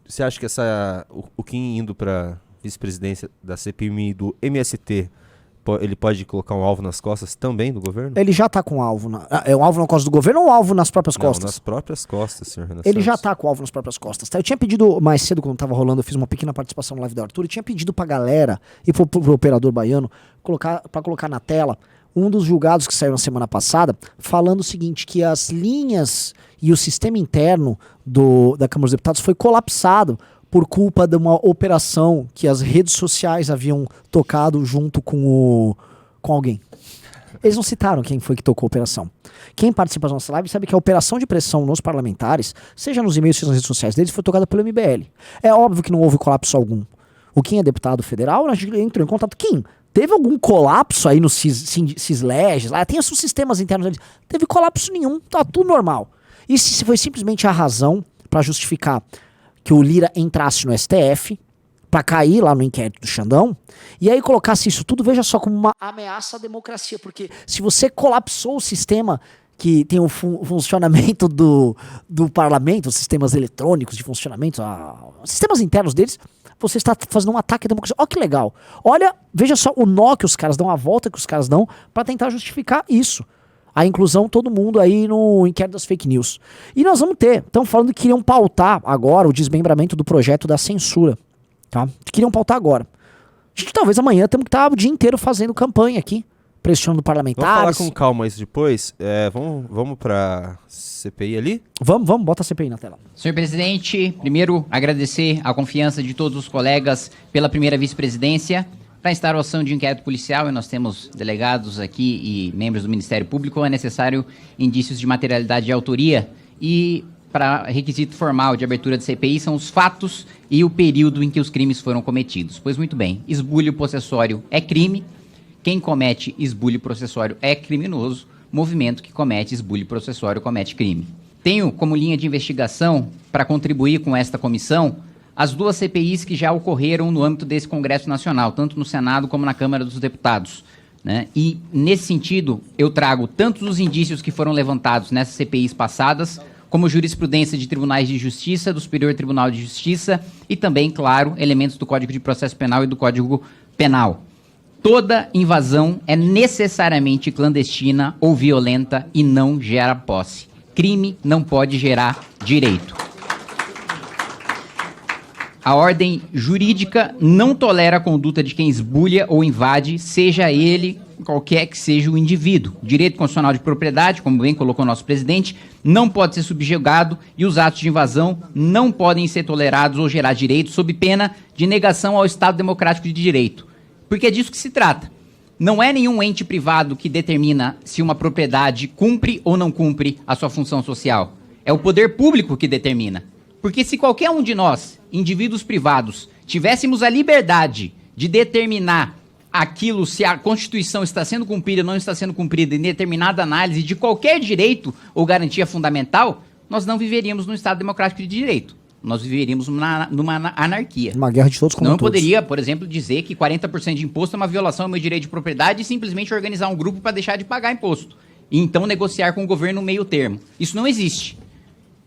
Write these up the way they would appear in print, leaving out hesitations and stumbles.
você acha que o Kim indo para vice-presidência da CPMI do MST, ele pode colocar um alvo nas costas também do governo? Ele já tá com um alvo. É um alvo na costa do governo ou um alvo nas próprias costas? Nas próprias costas, senhor Renan Ele Santos. já tá com o alvo nas próprias costas. Tá? Eu tinha pedido mais cedo, quando tava rolando, eu fiz uma pequena participação no live do Arthur, e tinha pedido pra galera e pro operador baiano pra colocar na tela um dos julgados que saiu na semana passada, falando o seguinte, que as linhas e o sistema interno da Câmara dos Deputados foi colapsado por culpa de uma operação que as redes sociais haviam tocado junto com alguém. Eles não citaram quem foi que tocou a operação. Quem participa da nossa live sabe que a operação de pressão nos parlamentares, seja nos e-mails, seja nas redes sociais deles, foi tocada pelo MBL. É óbvio que não houve colapso algum. O Kim é deputado federal, a gente entrou em contato. Kim, teve algum colapso aí no Cisleges? Lá tem os seus sistemas internos deles. Teve colapso nenhum, tá tudo normal. Isso foi simplesmente a razão para justificar que o Lira entrasse no STF, pra cair lá no inquérito do Xandão, e aí colocasse isso tudo, veja só, como uma ameaça à democracia, porque se você colapsou o sistema que tem o funcionamento do parlamento, os sistemas eletrônicos de funcionamento, os sistemas internos deles, você está fazendo um ataque à democracia. Olha que legal. Olha, veja só o nó que os caras dão, a volta que os caras dão pra tentar justificar isso. A inclusão, todo mundo aí no inquérito das fake news. E nós vamos ter. Estão falando que queriam pautar agora o desmembramento do projeto da censura. Tá? Queriam pautar agora. A gente, talvez amanhã temos que estar o dia inteiro fazendo campanha aqui, pressionando parlamentares. Vamos falar com calma isso depois. Vamos pra CPI ali? Vamos, bota a CPI na tela. Senhor presidente, primeiro agradecer a confiança de todos os colegas pela primeira vice-presidência. Para a instauração de inquérito policial, e nós temos delegados aqui e membros do Ministério Público, é necessário indícios de materialidade e autoria, e para requisito formal de abertura de CPI são os fatos e o período em que os crimes foram cometidos. Pois muito bem, esbulho processório é crime, quem comete esbulho processório é criminoso, movimento que comete esbulho processório comete crime. Tenho como linha de investigação, para contribuir com esta comissão, as duas CPIs que já ocorreram no âmbito desse Congresso Nacional, tanto no Senado como na Câmara dos Deputados, né? E, nesse sentido, eu trago tantos os indícios que foram levantados nessas CPIs passadas, como jurisprudência de tribunais de justiça, do Superior Tribunal de Justiça e também, claro, elementos do Código de Processo Penal e do Código Penal. Toda invasão é necessariamente clandestina ou violenta e não gera posse. Crime não pode gerar direito. A ordem jurídica não tolera a conduta de quem esbulha ou invade, seja ele qualquer que seja o indivíduo. O direito constitucional de propriedade, como bem colocou o nosso presidente, não pode ser subjugado e os atos de invasão não podem ser tolerados ou gerar direitos sob pena de negação ao Estado Democrático de Direito. Porque é disso que se trata. Não é nenhum ente privado que determina se uma propriedade cumpre ou não cumpre a sua função social. É o poder público que determina. Porque se qualquer um de nós, indivíduos privados, tivéssemos a liberdade de determinar aquilo, se a Constituição está sendo cumprida ou não está sendo cumprida em determinada análise de qualquer direito ou garantia fundamental, nós não viveríamos num Estado democrático de direito. Nós viveríamos numa anarquia. Uma guerra de todos contra todos. Não todos. poderia, por exemplo, dizer que 40% de imposto é uma violação ao meu direito de propriedade e simplesmente organizar um grupo para deixar de pagar imposto. E então negociar com o governo meio termo. Isso não existe.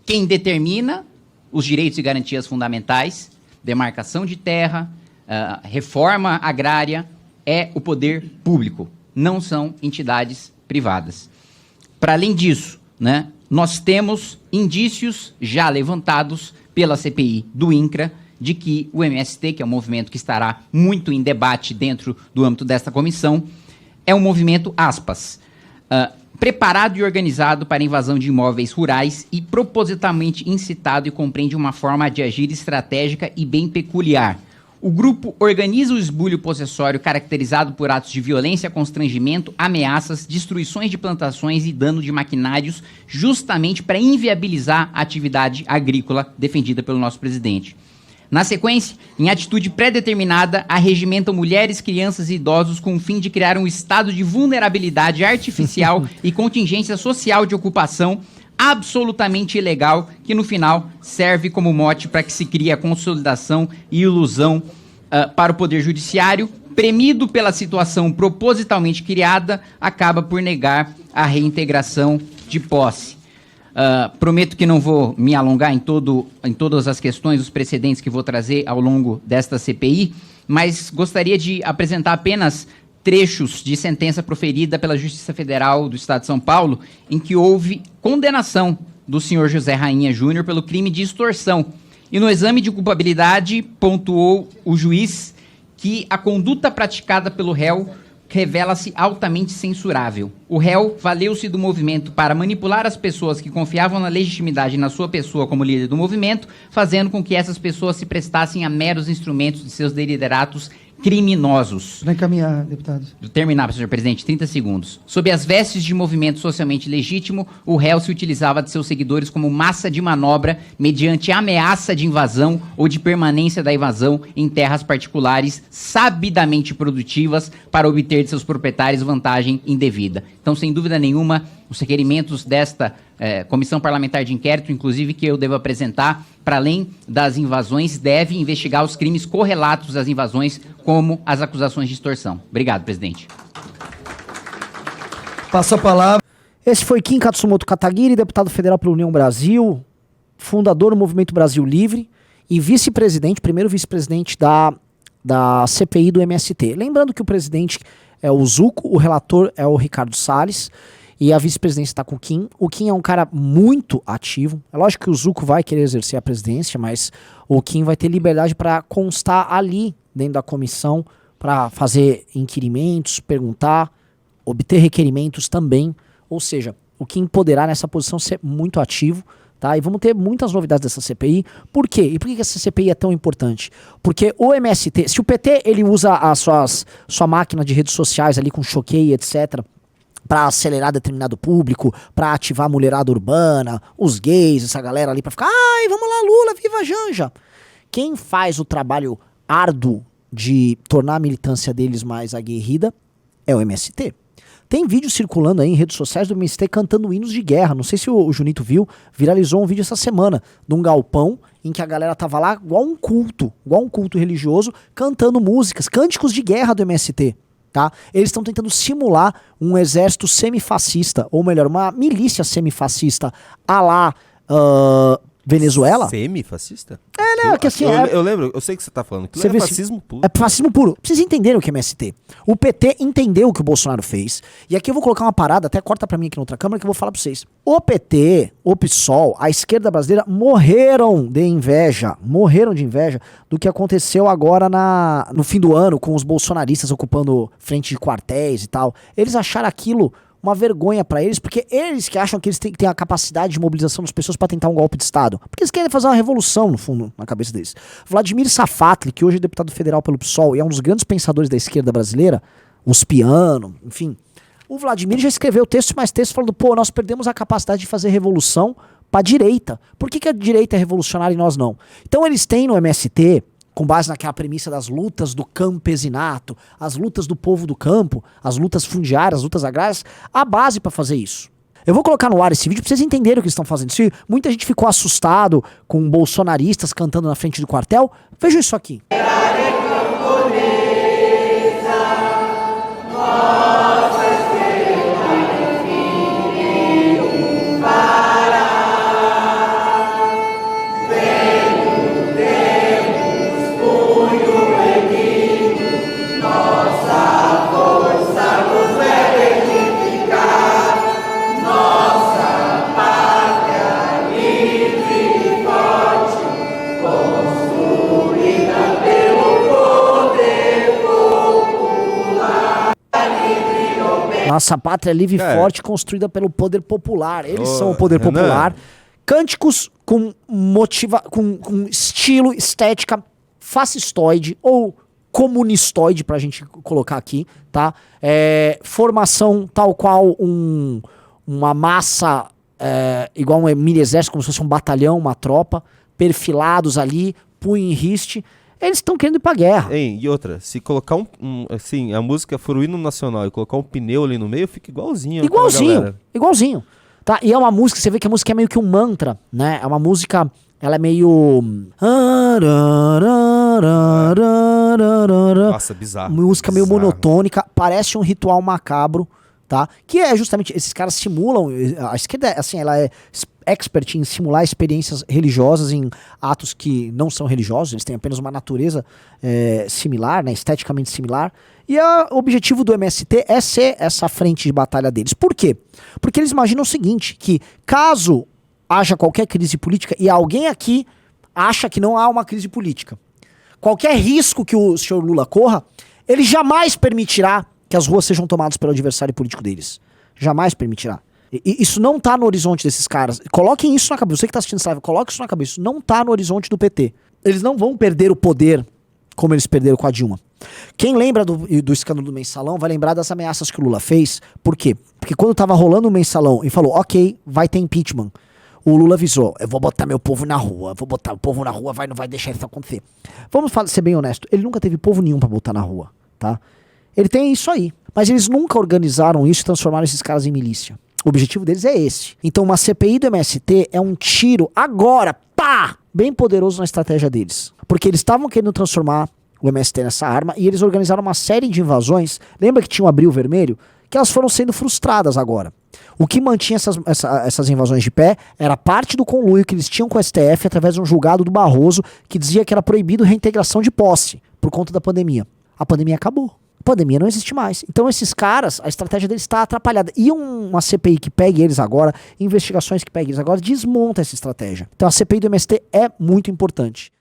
Quem determina os direitos e garantias fundamentais, demarcação de terra, reforma agrária, é o poder público, não são entidades privadas. Para além disso, né, nós temos indícios já levantados pela CPI do INCRA de que o MST, que é um movimento que estará muito em debate dentro do âmbito desta comissão, é um movimento, aspas, preparado e organizado para a invasão de imóveis rurais e propositalmente incitado e compreende uma forma de agir estratégica e bem peculiar. O grupo organiza o esbulho possessório caracterizado por atos de violência, constrangimento, ameaças, destruições de plantações e dano de maquinários, justamente para inviabilizar a atividade agrícola defendida pelo nosso presidente. Na sequência, em atitude pré-determinada, arregimentam mulheres, crianças e idosos com o fim de criar um estado de vulnerabilidade artificial e contingência social de ocupação absolutamente ilegal, que no final serve como mote para que se crie a consolidação e ilusão para o Poder Judiciário, premido pela situação propositalmente criada, acaba por negar a reintegração de posse. Prometo que não vou me alongar em todas as questões, os precedentes que vou trazer ao longo desta CPI, mas gostaria de apresentar apenas trechos de sentença proferida pela Justiça Federal do Estado de São Paulo, em que houve condenação do senhor José Rainha Júnior pelo crime de extorsão. E no exame de culpabilidade, pontuou o juiz que a conduta praticada pelo réu revela-se altamente censurável. O réu valeu-se do movimento para manipular as pessoas que confiavam na legitimidade na sua pessoa como líder do movimento, fazendo com que essas pessoas se prestassem a meros instrumentos de seus deliberatos criminosos. Vai encaminhar, deputado. Vou terminar, senhor presidente, 30 segundos. Sob as vestes de movimento socialmente legítimo, o réu se utilizava de seus seguidores como massa de manobra mediante ameaça de invasão ou de permanência da invasão em terras particulares sabidamente produtivas para obter de seus proprietários vantagem indevida. Então, sem dúvida nenhuma, os requerimentos desta comissão parlamentar de inquérito, inclusive que eu devo apresentar, para além das invasões, deve investigar os crimes correlatos às invasões, como as acusações de extorsão. Obrigado, presidente. Passa a palavra. Esse foi Kim Katsumoto Kataguiri, deputado federal pela União Brasil, fundador do Movimento Brasil Livre e vice-presidente, primeiro vice-presidente da CPI do MST. Lembrando que o presidente é o Zucco, o relator é o Ricardo Salles, e a vice-presidência está com o Kim. O Kim é um cara muito ativo. É lógico que o Zucco vai querer exercer a presidência, mas o Kim vai ter liberdade para constar ali dentro da comissão, para fazer inquirimentos, perguntar, obter requerimentos também. Ou seja, o Kim poderá nessa posição ser muito ativo. Tá? E vamos ter muitas novidades dessa CPI. Por quê? E por que essa CPI é tão importante? Porque o MST, se o PT ele usa sua máquina de redes sociais ali com choqueio, etc., para acelerar determinado público, para ativar a mulherada urbana, os gays, essa galera ali, para ficar, ai, vamos lá, Lula, viva a Janja. Quem faz o trabalho árduo de tornar a militância deles mais aguerrida é o MST. Tem vídeo circulando aí em redes sociais do MST cantando hinos de guerra. Não sei se o Junito viu, viralizou um vídeo essa semana, de um galpão em que a galera tava lá igual um culto religioso, cantando músicas, cânticos de guerra do MST. Tá? Eles estão tentando simular um exército semifascista, ou melhor, uma milícia semifascista à la Venezuela. Semifascista? É, né? Que assim, eu lembro, eu sei o que você tá falando. Aquilo é fascismo puro. É fascismo puro. Vocês entenderam o que é MST. O PT entendeu o que o Bolsonaro fez. E aqui eu vou colocar uma parada, até corta pra mim aqui na outra câmera, que eu vou falar pra vocês. O PT, o PSOL, a esquerda brasileira morreram de inveja do que aconteceu agora no fim do ano, com os bolsonaristas ocupando frente de quartéis e tal. Eles acharam aquilo uma vergonha pra eles, porque eles que acham que eles têm a capacidade de mobilização das pessoas pra tentar um golpe de Estado. Porque eles querem fazer uma revolução, no fundo, na cabeça deles. Vladimir Safatli, que hoje é deputado federal pelo PSOL e é um dos grandes pensadores da esquerda brasileira, os Piano, enfim. O Vladimir já escreveu texto mais texto falando, pô, nós perdemos a capacidade de fazer revolução pra direita. Por que a direita é revolucionária e nós não? Então eles têm no MST, com base naquela premissa das lutas do campesinato, as lutas do povo do campo, as lutas fundiárias, as lutas agrárias, a base para fazer isso. Eu vou colocar no ar esse vídeo pra vocês entenderem o que eles estão fazendo. Se muita gente ficou assustado com bolsonaristas cantando na frente do quartel, vejam isso aqui. Nossa pátria livre e forte, construída pelo poder popular. Eles são o poder popular. Cânticos com com estilo, estética fascistoide ou comunistoide, pra gente colocar aqui, tá? Formação tal qual uma massa, igual um mini exército, como se fosse um batalhão, uma tropa, perfilados ali, punho em riste. Eles estão querendo ir pra guerra. E outra, se colocar assim, a música for o hino nacional e colocar um pneu ali no meio, fica igualzinho. Igualzinho. Tá? E é uma música, você vê que a música é meio que um mantra, né? É uma música, ela é meio... Nossa, bizarro. Música meio monotônica, parece um ritual macabro, tá? Que é justamente, esses caras simulam, a esquerda, assim, ela é expert em simular experiências religiosas em atos que não são religiosos, eles têm apenas uma natureza similar, né, esteticamente similar. E o objetivo do MST é ser essa frente de batalha deles. Por quê? Porque eles imaginam o seguinte, que caso haja qualquer crise política, e alguém aqui acha que não há uma crise política, qualquer risco que o senhor Lula corra, ele jamais permitirá que as ruas sejam tomadas pelo adversário político deles. Jamais permitirá. E isso não tá no horizonte desses caras. Coloquem isso na cabeça. Você que tá assistindo essa live, coloque isso na cabeça. Isso não tá no horizonte do PT. Eles não vão perder o poder como eles perderam com a Dilma. Quem lembra do escândalo do Mensalão vai lembrar das ameaças que o Lula fez. Por quê? Porque quando tava rolando o Mensalão e falou, ok, vai ter impeachment, o Lula avisou, eu vou botar meu povo na rua, vou botar o povo na rua, não vai deixar isso acontecer. Vamos ser bem honesto, ele nunca teve povo nenhum pra botar na rua, tá? Ele tem isso aí, mas eles nunca organizaram isso e transformaram esses caras em milícia. O objetivo deles é esse. Então uma CPI do MST é um tiro agora, pá, bem poderoso na estratégia deles. Porque eles estavam querendo transformar o MST nessa arma e eles organizaram uma série de invasões. Lembra que tinha um abril vermelho? Que elas foram sendo frustradas agora. O que mantinha essas invasões de pé era parte do conluio que eles tinham com o STF através de um julgado do Barroso que dizia que era proibido reintegração de posse por conta da pandemia. A pandemia acabou. A pandemia não existe mais. Então esses caras, a estratégia deles está atrapalhada. E uma CPI que pegue eles agora, investigações que peguem eles agora, desmonta essa estratégia. Então a CPI do MST é muito importante.